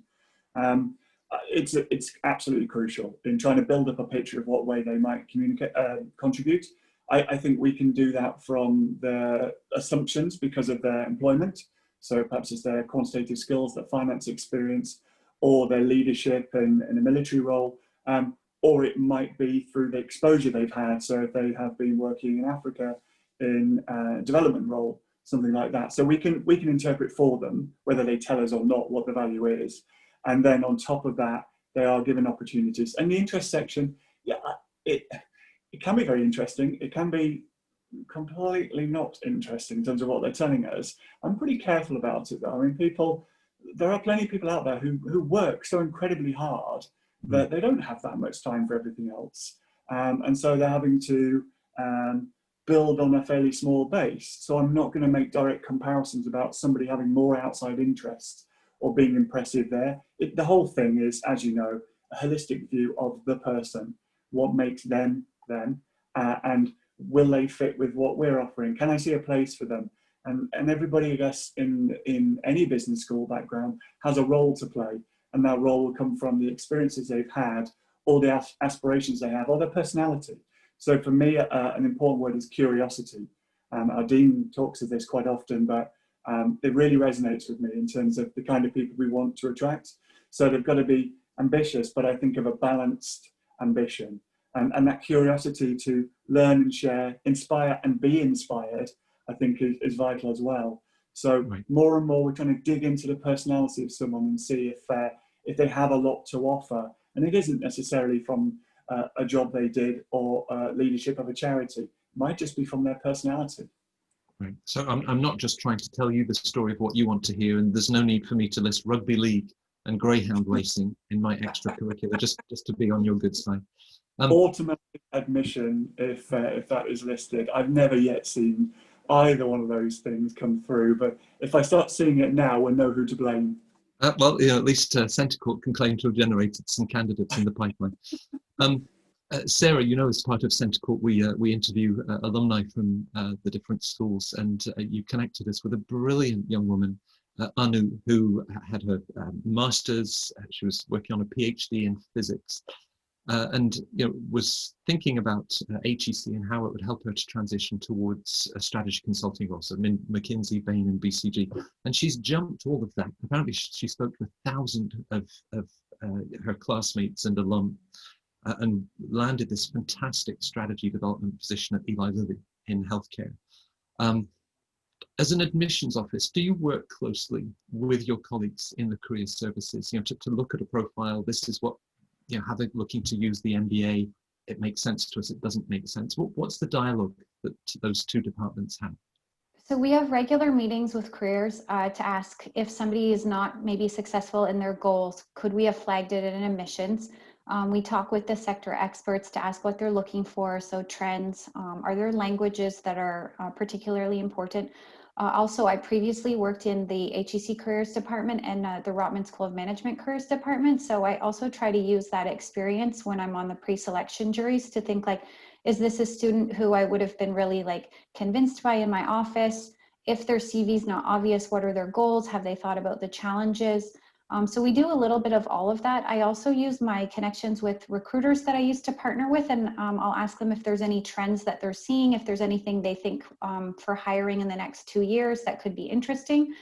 It's absolutely crucial in trying to build up a picture of what way they might contribute. I think we can do that from their assumptions because of their employment. So perhaps it's their quantitative skills, their finance experience, or their leadership in a military role, or it might be through the exposure they've had. So if they have been working in Africa in a development role, something like that. So we can interpret for them, whether they tell us or not, what the value is. And then on top of that, they are given opportunities. And the interest section, yeah, it can be very interesting. It can be completely not interesting in terms of what they're telling us. I'm pretty careful about it though. I mean, there are plenty of people out there who work so incredibly hard that they don't have that much time for everything else. And so they're having to build on a fairly small base. So I'm not going to make direct comparisons about somebody having more outside interests or being impressive there. The whole thing is, as you know, a holistic view of the person, what makes them, and will they fit with what we're offering? Can I see a place for them? And everybody, I guess, in any business school background has a role to play, and that role will come from the experiences they've had, or the aspirations they have, or their personality. So for me, an important word is curiosity. Our dean talks of this quite often, but it really resonates with me in terms of the kind of people we want to attract. So they've got to be ambitious, but I think of a balanced ambition. And that curiosity to learn and share, inspire and be inspired, I think is vital as well. So more and more we're trying to dig into the personality of someone and see if they have a lot to offer. And it isn't necessarily from a job they did or leadership of a charity. It might just be from their personality. Right. So I'm not just trying to tell you the story of what you want to hear, and there's no need for me to list rugby league and greyhound racing in my extracurricular, just to be on your good side. Automatic admission, if that is listed. I've never yet seen either one of those things come through, but if I start seeing it now, we'll know who to blame. Well, at least Centre Court can claim to have generated some candidates in the pipeline. Sarah, you know, as part of Centre Court, we interview alumni from the different schools, and you connected us with a brilliant young woman, Anu, who had her master's. She was working on a PhD in physics, and you know, was thinking about HEC and how it would help her to transition towards a strategy consulting role, so McKinsey, Bain, and BCG. And she's jumped all of that. Apparently, she spoke to 1,000 of her classmates and alum, and landed this fantastic strategy development position at Eli Lilly in healthcare. As an admissions office, do you work closely with your colleagues in the career services, you know, to look at a profile? This is what, you know, how they're looking to use the MBA. It makes sense to us. It doesn't make sense. What's the dialogue that those two departments have? So we have regular meetings with careers to ask if somebody is not maybe successful in their goals, could we have flagged it in admissions? We talk with the sector experts to ask what they're looking for. So trends, are there languages that are particularly important? Also, I previously worked in the HEC careers department and the Rotman School of Management careers department. So I also try to use that experience when I'm on the pre-selection juries to think like, is this a student who I would have been really like convinced by in my office? If their CV is not obvious, what are their goals? Have they thought about the challenges? So we do a little bit of all of that. I also use my connections with recruiters that I used to partner with, and I'll ask them if there's any trends that they're seeing, if there's anything they think for hiring in the next 2 years that could be interesting.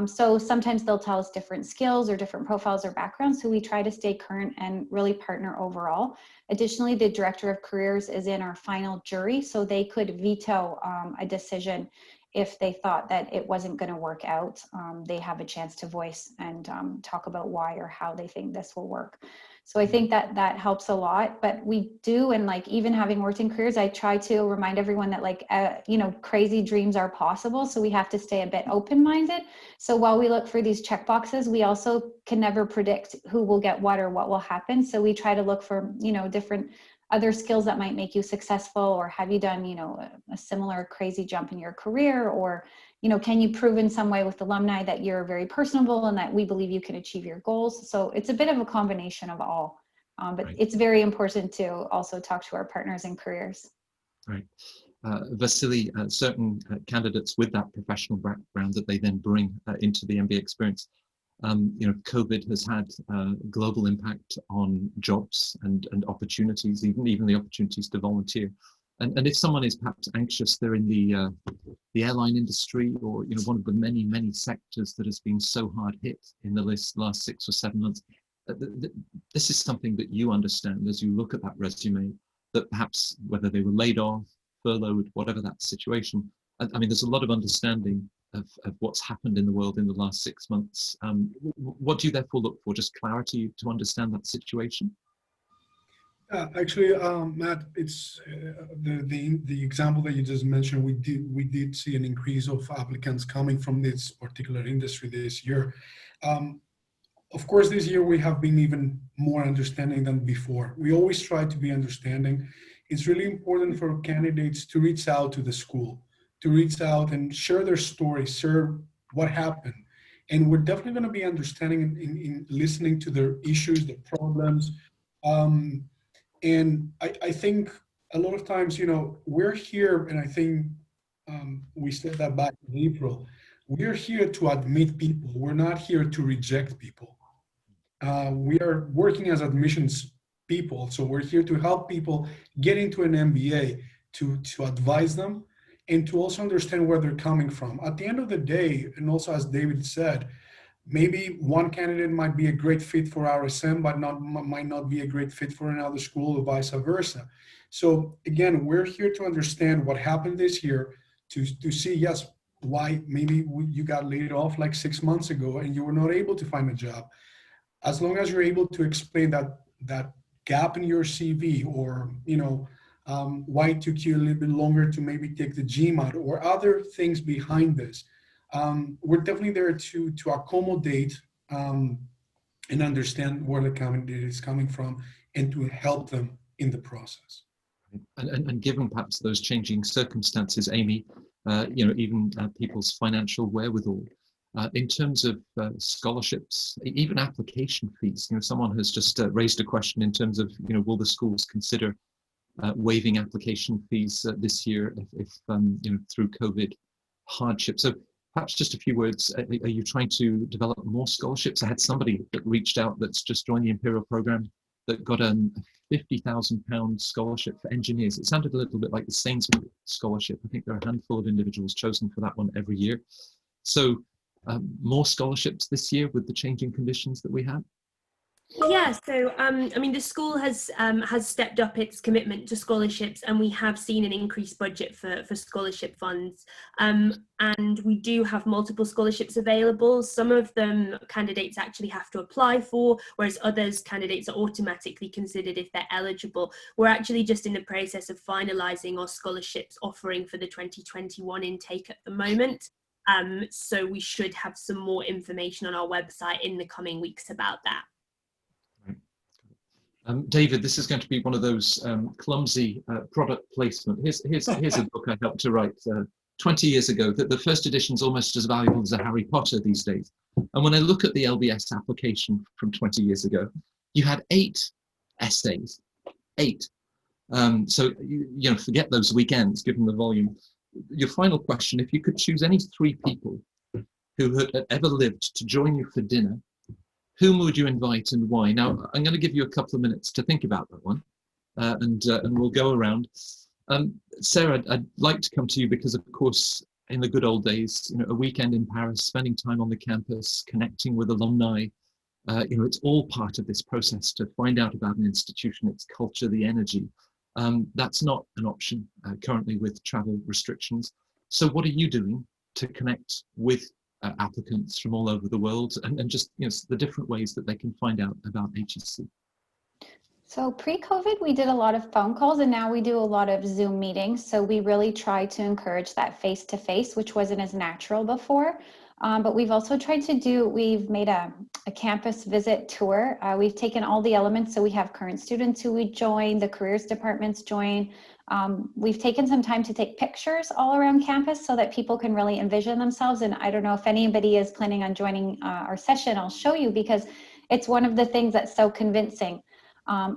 So sometimes they'll tell us different skills or different profiles or backgrounds, so we try to stay current and really partner overall. Additionally, the director of careers is in our final jury, so they could veto a decision if they thought that it wasn't going to work out. They have a chance to voice and talk about why or how they think this will work. So I think that that helps a lot, but we do, and like even having worked in careers, I try to remind everyone that like, you know, crazy dreams are possible. So we have to stay a bit open-minded. So while we look for these check boxes, we also can never predict who will get what or what will happen. So we try to look for, you know, different other skills that might make you successful, or have you done, you know, a similar crazy jump in your career, or, you know, can you prove in some way with alumni that you're very personable and that we believe you can achieve your goals? So it's a bit of a combination of all, but Right. it's very important to also talk to our partners in careers. Right. Vasily, certain candidates with that professional background that they then bring into the MBA experience, you know, COVID has had global impact on jobs and opportunities, even the opportunities to volunteer. And if someone is perhaps anxious, they're in the airline industry, or you know, one of the many sectors that has been so hard hit in the last 6 or 7 months. This is something that you understand as you look at that resume, that perhaps whether they were laid off, furloughed, whatever that situation. I mean, there's a lot of understanding of what's happened in the world in the last 6 months. What do you therefore look for? Just clarity to understand that situation? Actually, Matt, it's the example that you just mentioned. We did see an increase of applicants coming from this particular industry this year. Of course, this year we have been even more understanding than before. We always try to be understanding. It's really important for candidates to reach out to the school, to reach out and share their story, share what happened. And we're definitely going to be understanding in listening to their issues, their problems. And I think a lot of times, you know, we're here, and I think we said that back in April, we're here to admit people. We're not here to reject people. We are working as admissions people. So we're here to help people get into an MBA, to advise them, and to also understand where they're coming from. At the end of the day, and also as David said, maybe one candidate might be a great fit for RSM, but might not be a great fit for another school, or vice versa. So again, we're here to understand what happened this year, to see, yes, why maybe you got laid off like 6 months ago and you were not able to find a job. As long as you're able to explain that gap in your CV, or you know, why it took you a little bit longer to maybe take the GMAT, or other things behind this, we're definitely there to accommodate and understand where the candidate is coming from, and to help them in the process. And given perhaps those changing circumstances, Amy, you know, even people's financial wherewithal, In terms of scholarships, even application fees, someone has just raised a question in terms of, will the schools consider waiving application fees this year if through COVID hardship. So perhaps just a few words. Are you trying to develop more scholarships? I had somebody that reached out that's just joined the Imperial program that got a £50,000 scholarship for engineers. It sounded a little bit like the Sainsbury scholarship. I think there are a handful of individuals chosen for that one every year. So more scholarships this year with the changing conditions that we have? Yeah, so I mean, the school has stepped up its commitment to scholarships, and we have seen an increased budget for scholarship funds. And we do have multiple scholarships available. Some of them candidates actually have to apply for, whereas others candidates are automatically considered if they're eligible. We're actually just in the process of finalising our scholarships offering for the 2021 intake at the moment. So we should have some more information on our website in the coming weeks about that. David, this is going to be one of those clumsy product placement. Here's a book I helped to write 20 years ago. The first edition is almost as valuable as a Harry Potter these days. And when I look at the LBS application from 20 years ago, you had 8 essays, 8. So forget those weekends, given the volume. Your final question: if you could choose any 3 people who had ever lived to join you for dinner, whom would you invite and why? Now, I'm going to give you a couple of minutes to think about that one, and we'll go around. Sarah, I'd like to come to you because, of course, in the good old days, a weekend in Paris, spending time on the campus, connecting with alumni, it's all part of this process to find out about an institution, its culture, the energy. That's not an option currently with travel restrictions. So what are you doing to connect with applicants from all over the world, and just the different ways that they can find out about HEC? So pre-COVID, we did a lot of phone calls, and now we do a lot of Zoom meetings. So we really try to encourage that face-to-face, which wasn't as natural before. But we've also tried to we've made a campus visit tour. We've taken all the elements. So we have current students who we join, the careers departments join. We've taken some time to take pictures all around campus so that people can really envision themselves. And I don't know if anybody is planning on joining our session, I'll show you, because it's one of the things that's so convincing.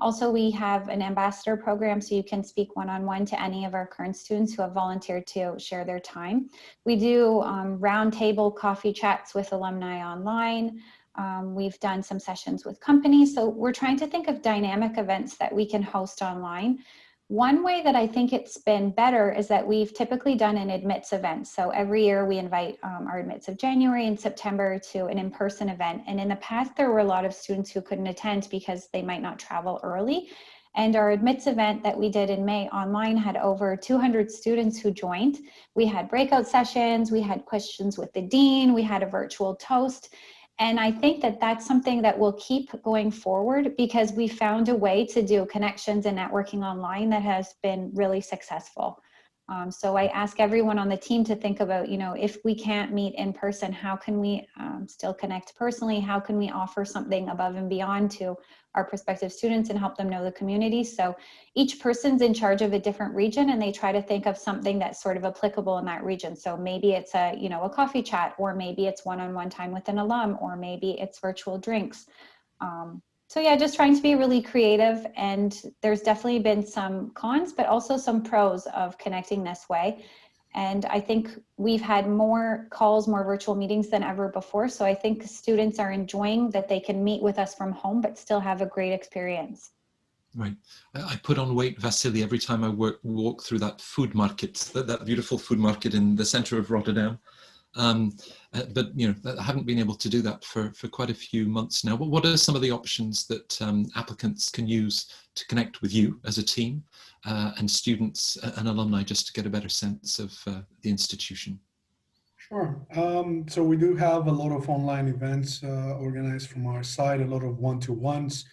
Also, we have an ambassador program, so you can speak one-on-one to any of our current students who have volunteered to share their time. We do roundtable coffee chats with alumni online. We've done some sessions with companies. So we're trying to think of dynamic events that we can host online. One way that I think it's been better is that we've typically done an admits event. So every year we invite our admits of January and September to an in-person event. And in the past, there were a lot of students who couldn't attend because they might not travel early. And our admits event that we did in May online had over 200 students who joined. We had breakout sessions, we had questions with the dean, we had a virtual toast. And I think that that's something that will keep going forward because we found a way to do connections and networking online that has been really successful. So I ask everyone on the team to think about, if we can't meet in person, how can we still connect personally? How can we offer something above and beyond to our prospective students and help them know the community? So each person's in charge of a different region, and they try to think of something that's sort of applicable in that region. So maybe it's a coffee chat, or maybe it's one-on-one time with an alum, or maybe it's virtual drinks. So yeah, just trying to be really creative, and there's definitely been some cons, but also some pros of connecting this way. And I think we've had more calls, more virtual meetings than ever before. So I think students are enjoying that they can meet with us from home, but still have a great experience. Right. I put on weight, Vasily, every time I walk through that food market, that beautiful food market in the center of Rotterdam. But I haven't been able to do that for quite a few months now. But what are some of the options that applicants can use to connect with you as a team and students and alumni, just to get a better sense of the institution? Sure. So we do have a lot of online events organized from our side, a lot of one-to-ones.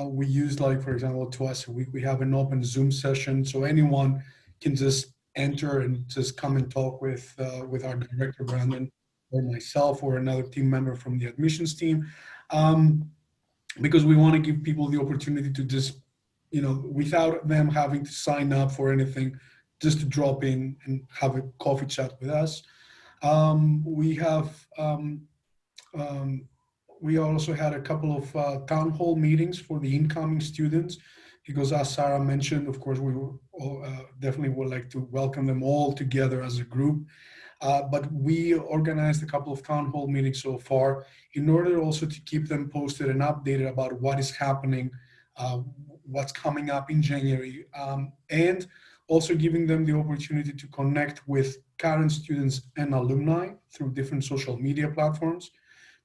We use, for example, twice a week, we have an open Zoom session. So anyone can just enter and just come and talk with our director, Brandon, or myself, or another team member from the admissions team. Because we want to give people the opportunity to just, without them having to sign up for anything, just to drop in and have a coffee chat with us. We have we also had a couple of town hall meetings for the incoming students, because as Sarah mentioned, of course, we will definitely would like to welcome them all together as a group. But we organized a couple of town hall meetings so far in order also to keep them posted and updated about what is happening, what's coming up in January, and also giving them the opportunity to connect with current students and alumni through different social media platforms.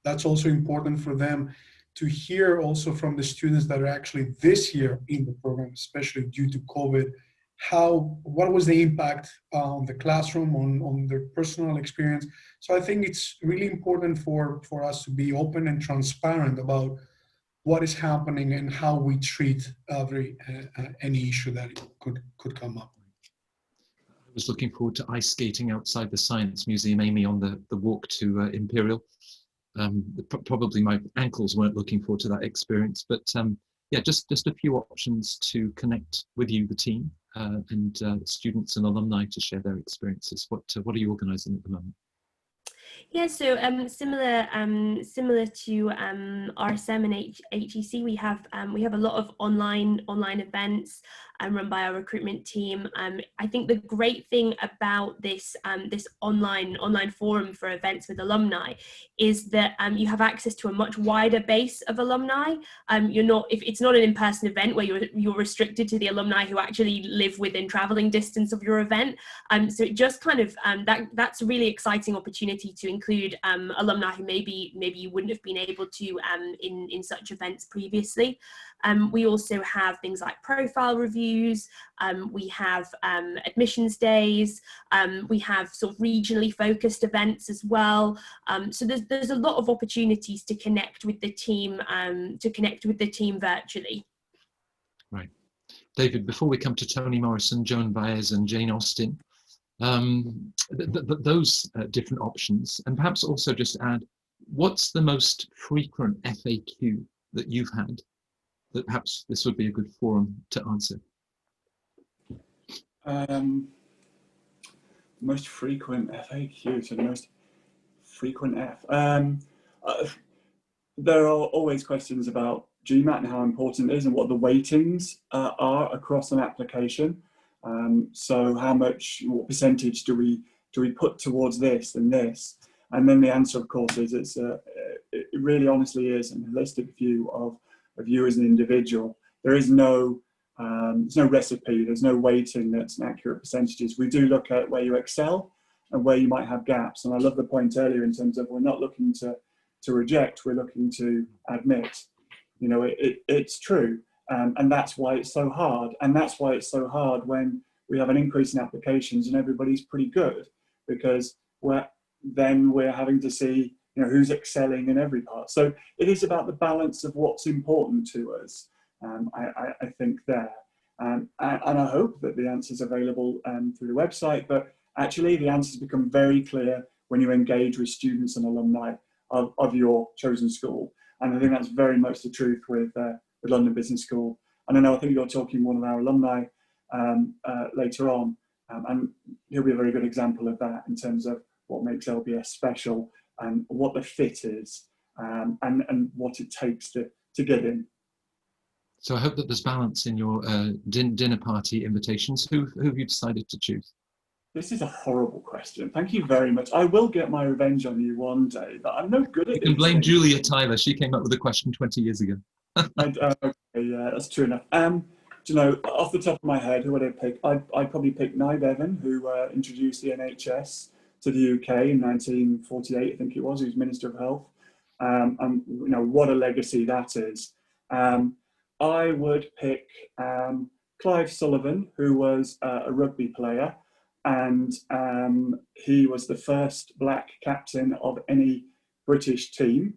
That's also important for them to hear also from the students that are actually this year in the program, especially due to COVID, what was the impact on the classroom, on their personal experience. So I think it's really important for us to be open and transparent about what is happening and how we treat any issue that could come up. I was looking forward to ice skating outside the Science Museum, Amy, on the walk to Imperial. Probably my ankles weren't looking forward to that experience, but yeah, just a few options to connect with you, the team, and students and alumni to share their experiences. What are you organising at the moment? Yeah, so similar to RSM and HEC, we have a lot of online events run by our recruitment team. I think the great thing about this this online forum for events with alumni is that you have access to a much wider base of alumni. It's not an in-person event where you're restricted to the alumni who actually live within traveling distance of your event. So it just kind of that's a really exciting opportunity to include alumni who maybe you wouldn't have been able to in such events previously. We also have things like profile reviews, we have admissions days, we have sort of regionally focused events as well. So there's a lot of opportunities to connect with the team, virtually. Right. David, before we come to Toni Morrison, Joan Baez and Jane Austen, those different options, and perhaps also just add, what's the most frequent FAQ that you've had that perhaps this would be a good forum to answer? Most frequent FAQ, so the most frequent F. There are always questions about GMAT and how important it is and what the weightings are across an application. So what percentage do we put towards this and this? And then the answer, of course, is it really honestly is a holistic view of you as an individual. There's no recipe, there's no weighting that's an accurate percentages. We do look at where you excel and where you might have gaps. And I love the point earlier in terms of we're not looking to reject, we're looking to admit. You know, it's true. And that's why it's so hard. And that's why it's so hard when we have an increase in applications and everybody's pretty good, because we're having to see, you know, who's excelling in every part. So it is about the balance of what's important to us, I think there. And I hope that the answer's available through the website, but actually the answers become very clear when you engage with students and alumni of your chosen school. And I think that's very much the truth with London Business School. And I think you're talking to one of our alumni later on, and he'll be a very good example of that in terms of what makes LBS special and what the fit is, and what it takes to get in. So I hope that there's balance in your dinner party invitations. Who have you decided to choose? This is a horrible question. Thank you very much. I will get my revenge on you one day, but I'm no good at it. You can blame Julia Tyler. She came up with the question 20 years ago. Okay, yeah, that's true enough. Do you know, off the top of my head, who would I pick? I'd probably pick Nye Bevan, who introduced the NHS to the UK in 1948, I think it was. He was Minister of Health. And you know, what a legacy that is. I would pick Clive Sullivan, who was a rugby player, and he was the first black captain of any British team,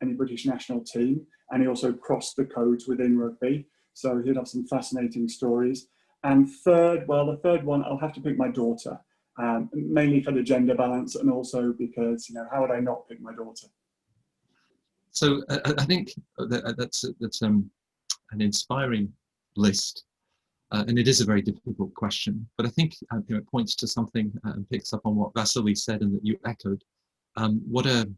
any British national team, and he also crossed the codes within rugby. So he'd have some fascinating stories. And the third one, I'll have to pick my daughter, mainly for the gender balance, and also because, you know, how would I not pick my daughter? So I think that's an inspiring list. And it is a very difficult question, but I think it points to something and picks up on what Vasily said and that you echoed. What a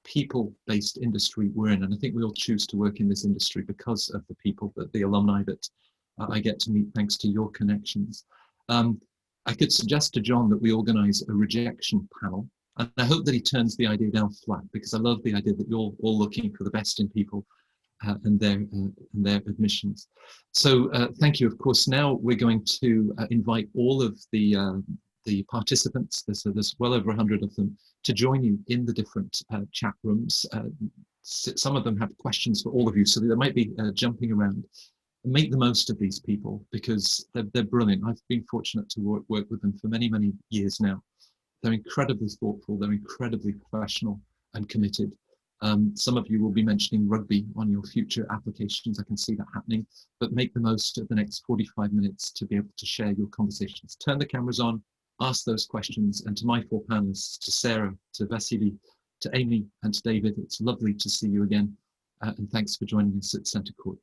people-based industry we're in, and I think we all choose to work in this industry because of the people, that the alumni that I get to meet thanks to your connections. I could suggest to John that we organise a rejection panel, and I hope that he turns the idea down flat, because I love the idea that you're all looking for the best in people and their admissions. So thank you. Of course, now we're going to invite all of the participants, there's well over 100 of them, to join you in the different chat rooms. Some of them have questions for all of you, so they might be jumping around. Make the most of these people, because they're brilliant. I've been fortunate to work with them for many, many years now. They're incredibly thoughtful, they're incredibly professional and committed. Some of you will be mentioning rugby on your future applications. I can see that happening, but make the most of the next 45 minutes to be able to share your conversations. Turn the cameras on, ask those questions, and to my four panelists, to Sarah, to Vasily, to Amy, and to David, it's lovely to see you again, and thanks for joining us at Centre Court.